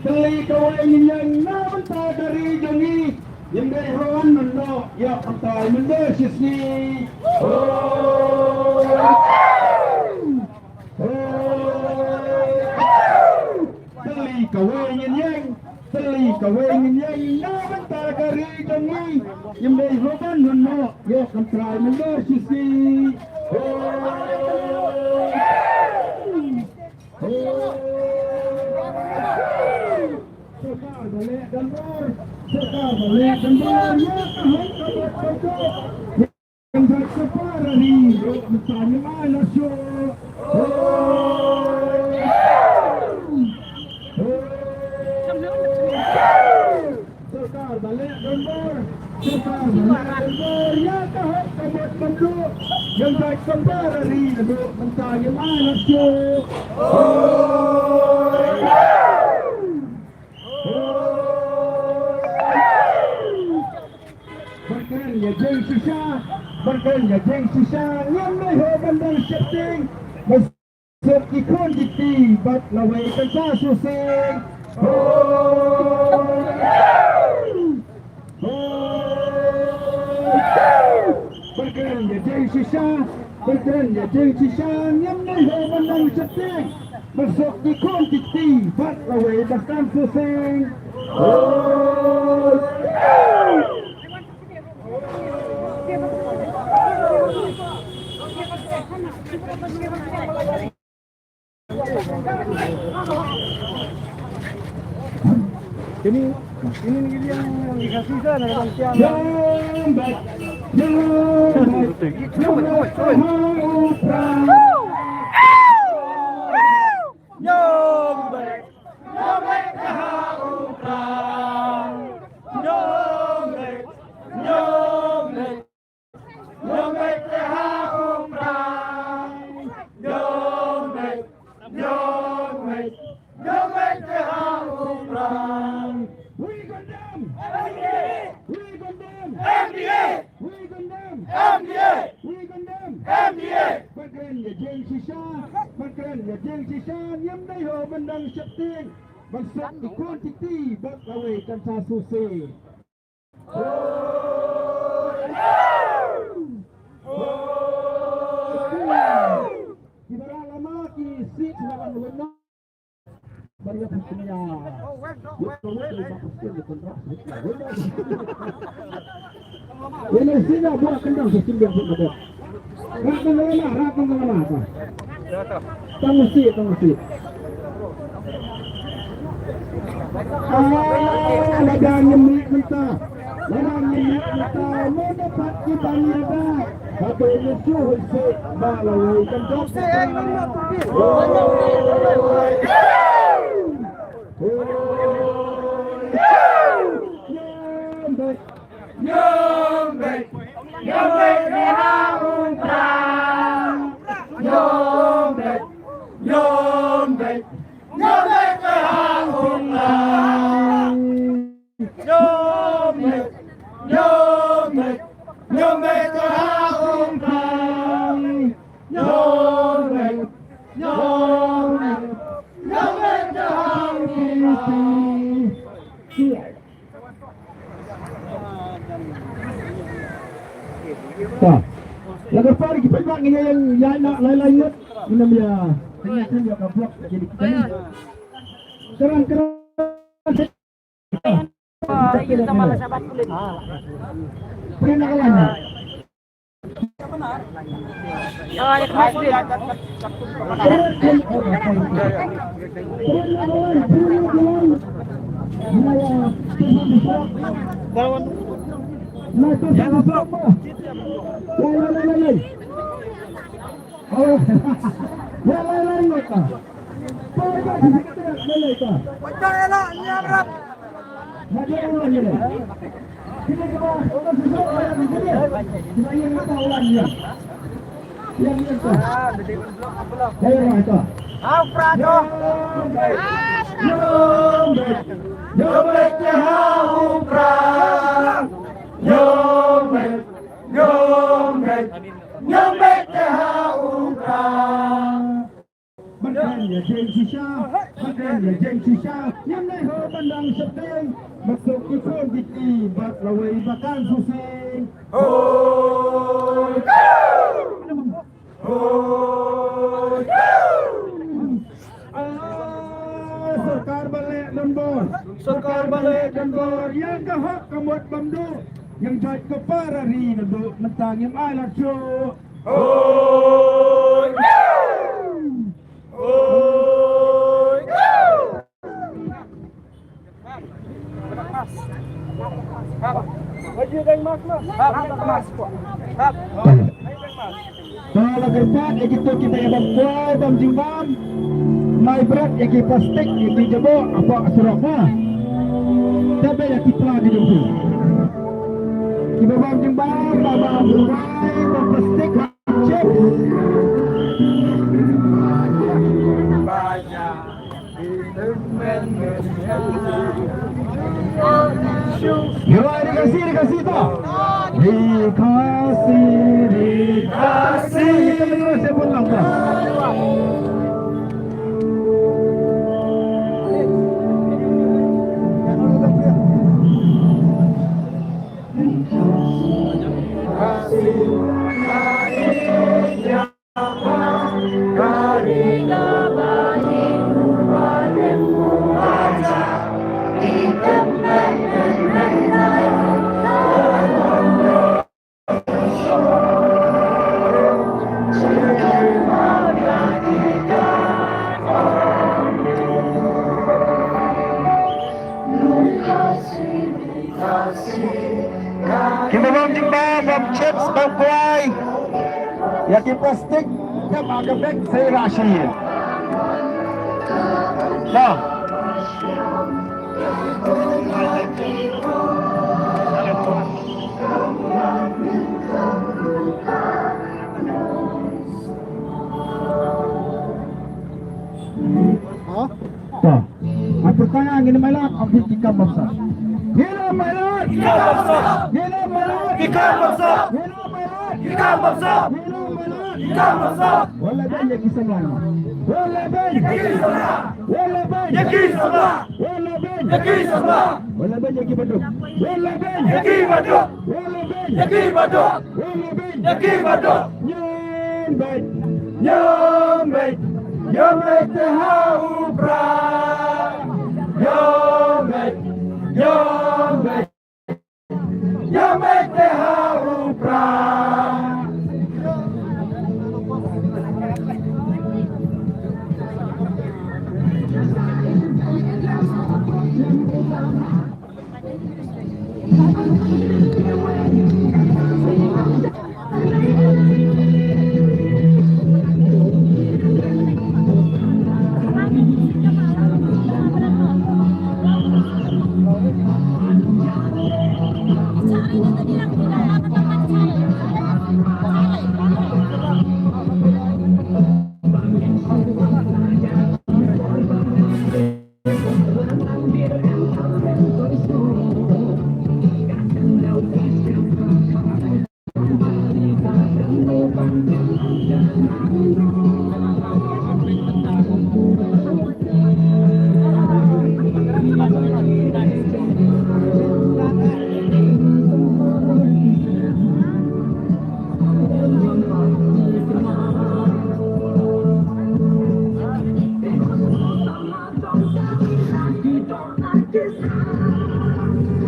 Teli kawai nyinyang na banta dari jongi yang dari rawan mendo ya pantai mendo sisni teli kawai nyinyang na banta dari jongi yang dari rawan mendo ya pantai mendo sisni Sekar balik gambar ya kahok yang tak separa ni bertanya mana syo Sekar balik gambar ya kahok bentuk yang tak separa ni bertanya mana syo berkerja jeng sisa yang leho bandang setting masuk ikon dikti bat lawai kansa susing berkerja jeng sisa yang leho bandang setting masuk ikon dikti bat lawai kansa susing ini yang dikasih sana bang Tiang. Maksud ikon titi bak lawe kan sa susi. Kibara lama ki sit lawan wenang. Bariya punya. Ini sini buat kendang sesimbang betul. Rakam lama apa? Tamusi. Ladang nyemik kita mau dapat kita niaga satu musuh husik balawai kendok Nyombe rehaung perang Nyombe rehaung perang Nyombe rehaung perang Nyombe rehaung perang lagu pari kita buat ini yang nak lain-lain ini dia ternyata dia akan blok jadi kita ni kerang Ini sama sahabat kulit. pernah kalah Oh, ada masjid. Nyombe Indonesia yang naik bandang seteng masuk ikon diki bat lawai bakan susing Sekar balik dan bor yang gahak kamut bamdu yang jat keparari nado mentang yang alat show Kalau kerja gitu kita yang berkuat dan jimbam mai berat yang kita plastik yang dijebo apa surapnya tapi yang kita di dulu kita bang jimbam baba burai plastik chip banyak dikasih toh dikasih saya pun langkah kita bang jimbang bang chips bang kuai yang plastik yang agak saya rahasia nah pertanyaan gini malam abdi ikan bangsa gila malam ikan bangsa gila malam ikan bangsa gila malam ikan bangsa gila malam ikan bangsa wala ben yaki sama wala ben yaki sama wala ben yaki sama wala ben yaki sama wala ben yaki baduk wala ben yaki baduk wala ben yaki baduk wala ben yaki baduk nyembet nyembet nyembet hau pra Yomet, Yomet, Yomet de Harupra.